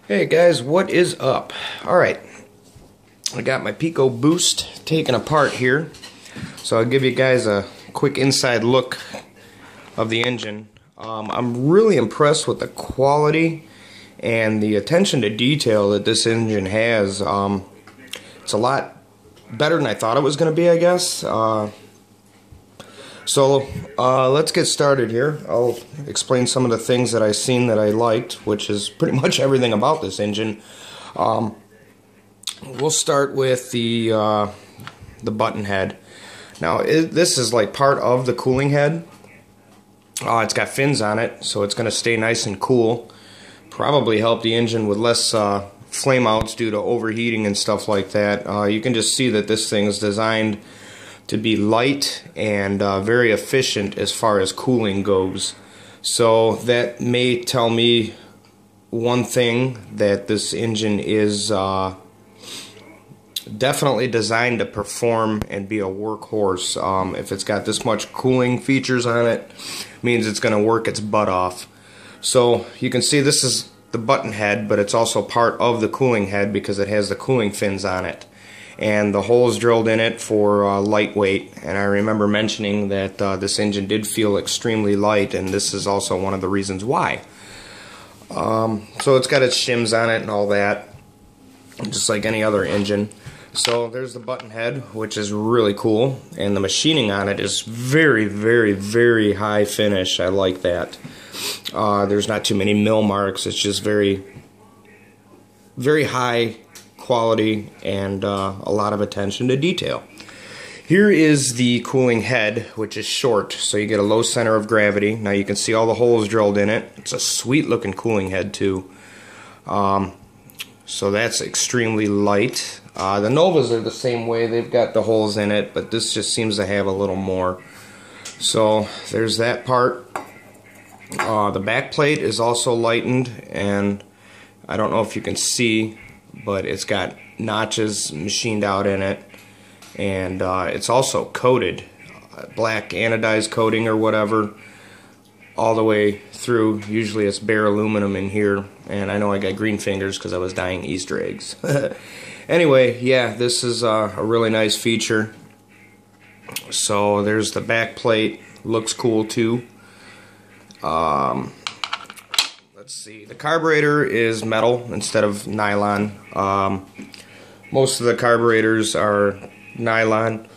Hey guys, what is up? Alright, I got my Picco boost taken apart here, so I'll give you guys a quick inside look of the engine. I'm really impressed with the quality and the attention to detail that this engine has. It's a lot better than I thought it was going to be, I guess. Let's get started here. I'll explain some of the things that I've seen that I liked, which is pretty much everything about this engine. We'll start with the button head. Now, this is like part of the cooling head. It's got fins on it, so it's going to stay nice and cool. Probably help the engine with less flame outs due to overheating and stuff like that. You can just see that this thing is designed to be light and very efficient as far as cooling goes. So that may tell me one thing, that this engine is definitely designed to perform and be a workhorse. If it's got this much cooling features on it, means it's going to work its butt off. So you can see this is the button head, but it's also part of the cooling head because it has the cooling fins on it. And the holes drilled in it for lightweight, and I remember mentioning that this engine did feel extremely light, and this is also one of the reasons why. So it's got its shims on it and all that, just like any other engine. So there's the button head, which is really cool, and the machining on it is very, very, very high finish. I like that. There's not too many mill marks. It's just very, very high quality and a lot of attention to detail. Here is the cooling head, which is short, so you get a low center of gravity. Now you can see all the holes drilled in it. It's a sweet looking cooling head too. So that's extremely light. The Novas are the same way. They've got the holes in it, but this just seems to have a little more. So there's that part. The back plate is also lightened, and I don't know if you can see, but it's got notches machined out in it, and it's also coated, black anodized coating or whatever, all the way through. Usually it's bare aluminum in here, and I know I got green fingers because I was dyeing Easter eggs. Anyway, yeah, this is a really nice feature. So there's the back plate, looks cool too. Let's see, the carburetor is metal instead of nylon. Most of the carburetors are nylon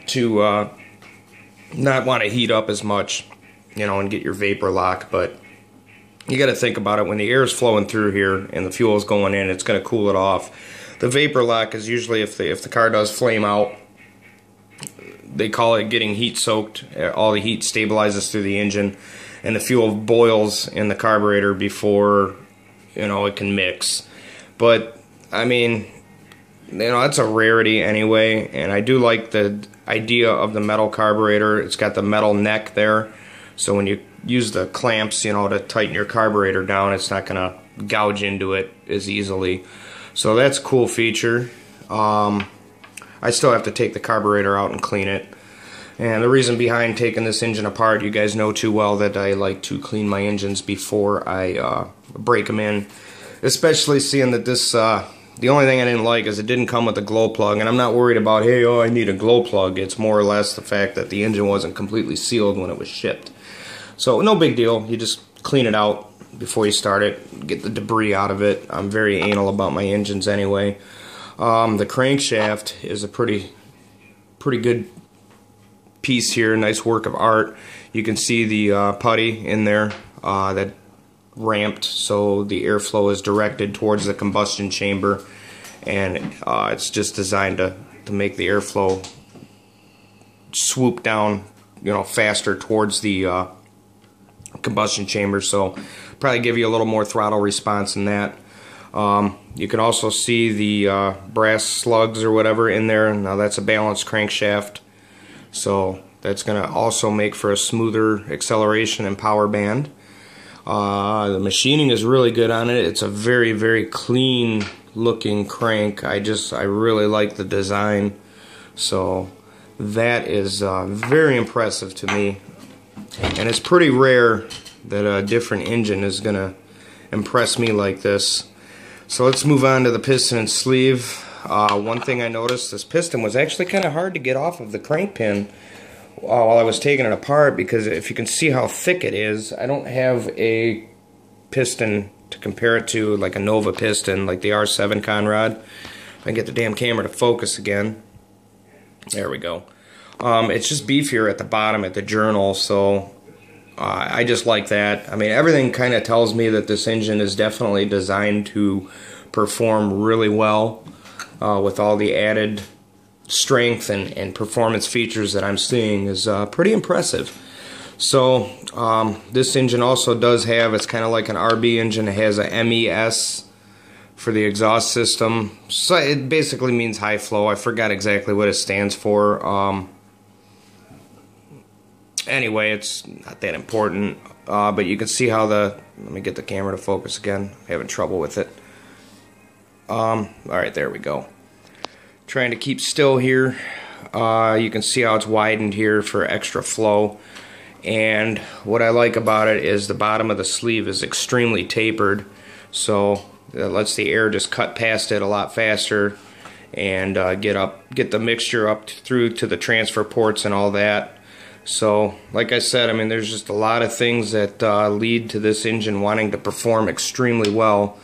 to not want to heat up as much, you know, and get your vapor lock. But you got to think about it, when the air is flowing through here and the fuel is going in, it's going to cool it off. The vapor lock is usually if the car does flame out, they call it getting heat soaked. All the heat stabilizes through the engine, and the fuel boils in the carburetor before, you know, it can mix. But I mean, you know, that's a rarity anyway, and I do like the idea of the metal carburetor. It's got the metal neck there, so when you use the clamps, you know, to tighten your carburetor down, it's not gonna gouge into it as easily. So that's a cool feature. I still have to take the carburetor out and clean it. And the reason behind taking this engine apart, you guys know too well that I like to clean my engines before I break them in. Especially seeing that this, the only thing I didn't like is it didn't come with a glow plug. And I'm not worried about, hey, oh, I need a glow plug. It's more or less the fact that the engine wasn't completely sealed when it was shipped. So no big deal. You just clean it out before you start it, get the debris out of it. I'm very anal about my engines anyway. The crankshaft is a pretty good piece here, nice work of art. You can see the putty in there that ramped, so the airflow is directed towards the combustion chamber, and it's just designed to make the airflow swoop down, you know, faster towards the combustion chamber, so probably give you a little more throttle response in that. You can also see the brass slugs or whatever in there. Now that's a balanced crankshaft, so that's going to also make for a smoother acceleration and power band. The machining is really good on it. It's a very, very clean looking crank. I really like the design, so that is very impressive to me. And it's pretty rare that a different engine is going to impress me like this. So let's move on to the piston and sleeve. One thing I noticed, this piston was actually kind of hard to get off of the crank pin while I was taking it apart, because if you can see how thick it is, I don't have a piston to compare it to, like a Nova piston, like the R7 Conrad. If I can get the damn camera to focus again. There we go. It's just beefier at the bottom at the journal, so I just like that. I mean, everything kind of tells me that this engine is definitely designed to perform really well with all the added strength and performance features that I'm seeing is pretty impressive. So this engine also does have, it's kind of like an RB engine. It has a MES for the exhaust system. So it basically means high flow. I forgot exactly what it stands for. Anyway, it's not that important, but you can see how let me get the camera to focus again. I'm having trouble with it. Alright, there we go. Trying to keep still here. You can see how it's widened here for extra flow. And what I like about it is the bottom of the sleeve is extremely tapered, so that lets the air just cut past it a lot faster and get the mixture up through to the transfer ports and all that. So, like I said, I mean, there's just a lot of things that lead to this engine wanting to perform extremely well.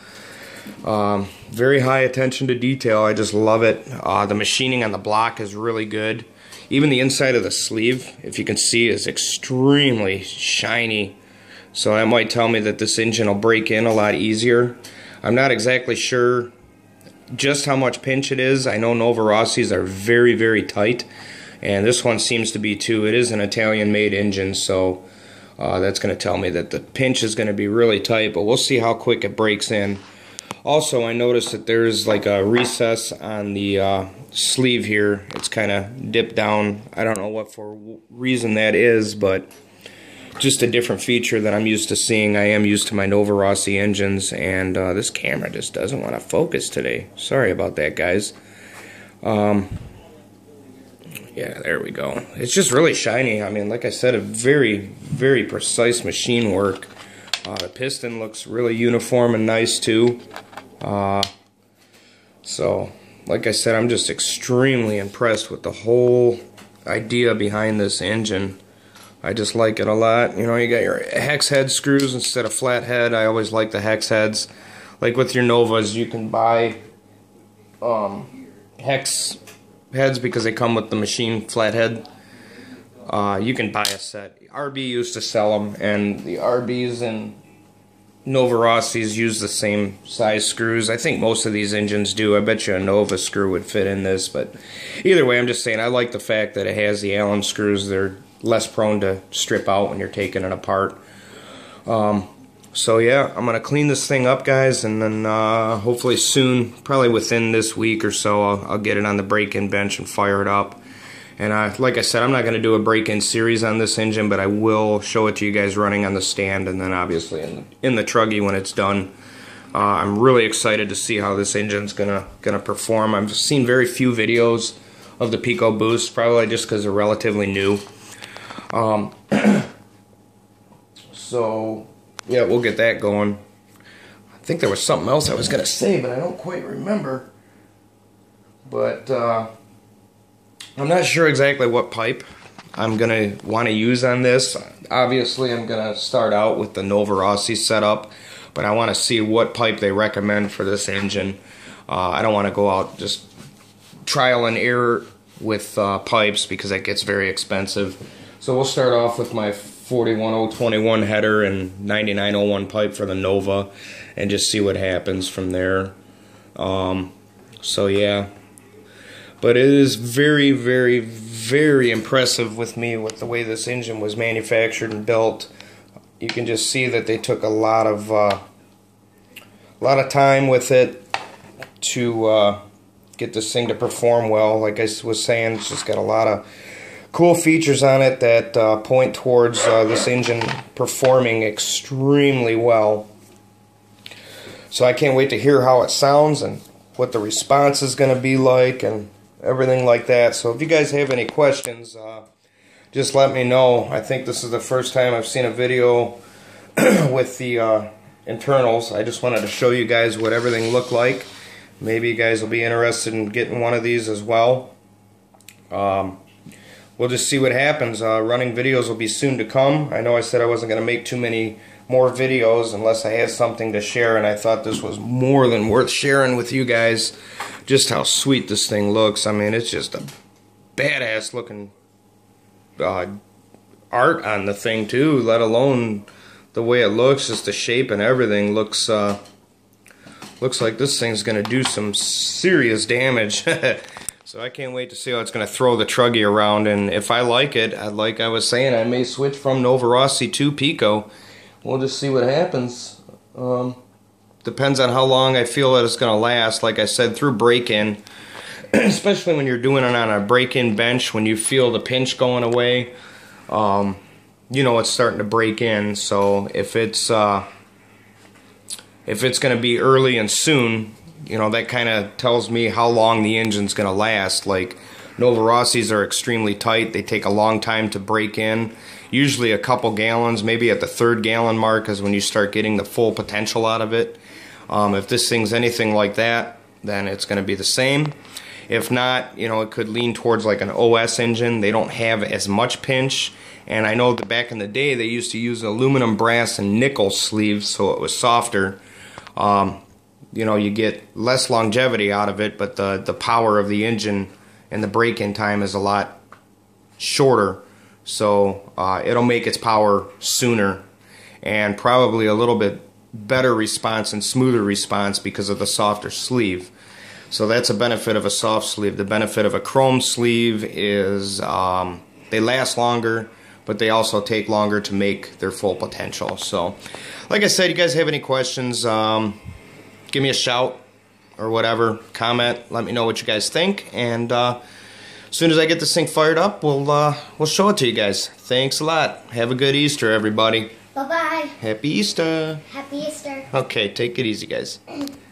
Very high attention to detail. I just love it. The machining on the block is really good. Even the inside of the sleeve, if you can see, is extremely shiny. So that might tell me that this engine will break in a lot easier. I'm not exactly sure just how much pinch it is. I know Nova Rossi's are very, very tight. And this one seems to be too. It is an Italian-made engine, so that's going to tell me that the pinch is going to be really tight, but we'll see how quick it breaks in. Also, I noticed that there's like a recess on the sleeve here. It's kind of dipped down. I don't know what for reason that is, but just a different feature that I'm used to seeing. I am used to my Nova Rossi engines, and this camera just doesn't want to focus today. Sorry about that, guys. Yeah, there we go. It's just really shiny. I mean, like I said, a very, very precise machine work. The piston looks really uniform and nice too. So, like I said, I'm just extremely impressed with the whole idea behind this engine. I just like it a lot. You know, you got your hex head screws instead of flat head. I always like the hex heads. Like with your Novas, you can buy hex heads because they come with the machine flathead. You can buy a set. RB used to sell them, and the RBs and Nova Rossi's use the same size screws. I think most of these engines do. I bet you a Nova screw would fit in this, but either way, I'm just saying I like the fact that it has the Allen screws. They're less prone to strip out when you're taking it apart. So yeah, I'm gonna clean this thing up, guys, and then hopefully soon, probably within this week or so, I'll get it on the break-in bench and fire it up. And like I said, I'm not gonna do a break-in series on this engine, but I will show it to you guys running on the stand, and then obviously in the truggy when it's done. I'm really excited to see how this engine's gonna perform. I've seen very few videos of the Picco boost, probably just because they're relatively new. So yeah, we'll get that going. I think there was something else I was going to say, but I don't quite remember. But I'm not sure exactly what pipe I'm going to want to use on this. Obviously, I'm going to start out with the Nova Rossi setup, but I want to see what pipe they recommend for this engine. I don't want to go out just trial and error with pipes because that gets very expensive. So we'll start off with my 41021 header and 9901 pipe for the Nova and just see what happens from there. So yeah, but it is very, very, very impressive with me with the way this engine was manufactured and built. You can just see that they took a lot of time with it to get this thing to perform well. Like I was saying, it's just got a lot of cool features on it that point towards this engine performing extremely well. So I can't wait to hear how it sounds and what the response is going to be like and everything like that. So if you guys have any questions, just let me know. I think this is the first time I've seen a video with the internals. I just wanted to show you guys what everything looked like. Maybe you guys will be interested in getting one of these as well. We'll just see what happens. Running videos will be soon to come. I know I said I wasn't going to make too many more videos unless I had something to share, and I thought this was more than worth sharing with you guys. Just how sweet this thing looks. I mean, it's just a badass looking art on the thing too, let alone the way it looks. Just the shape and everything looks like this thing's gonna do some serious damage. So I can't wait to see how it's gonna throw the truggy around, and if I like it, like I was saying, I may switch from Novarossi to Picco. We'll just see what happens. Depends on how long I feel that it's gonna last. Like I said, through break-in, especially when you're doing it on a break-in bench, when you feel the pinch going away, you know it's starting to break in. So if it's going to be early and soon, you know, that kind of tells me how long the engine's going to last. Like Novarossis are extremely tight. They take a long time to break in. Usually a couple gallons, maybe at the 3rd gallon mark is when you start getting the full potential out of it. If this thing's anything like that, then it's going to be the same. If not, you know, it could lean towards like an OS engine. They don't have as much pinch. And I know that back in the day they used to use aluminum, brass, and nickel sleeves, so it was softer. You know, you get less longevity out of it, but the power of the engine and the break-in time is a lot shorter. So it'll make its power sooner, and probably a little bit better response and smoother response because of the softer sleeve. So that's a benefit of a soft sleeve. The benefit of a chrome sleeve is they last longer, but they also take longer to make their full potential. So, like I said, you guys have any questions, give me a shout or whatever, comment, let me know what you guys think, and as soon as I get this thing fired up, we'll show it to you guys. Thanks a lot. Have a good Easter, everybody. Bye-bye. Happy Easter. Happy Easter. Okay, take it easy, guys.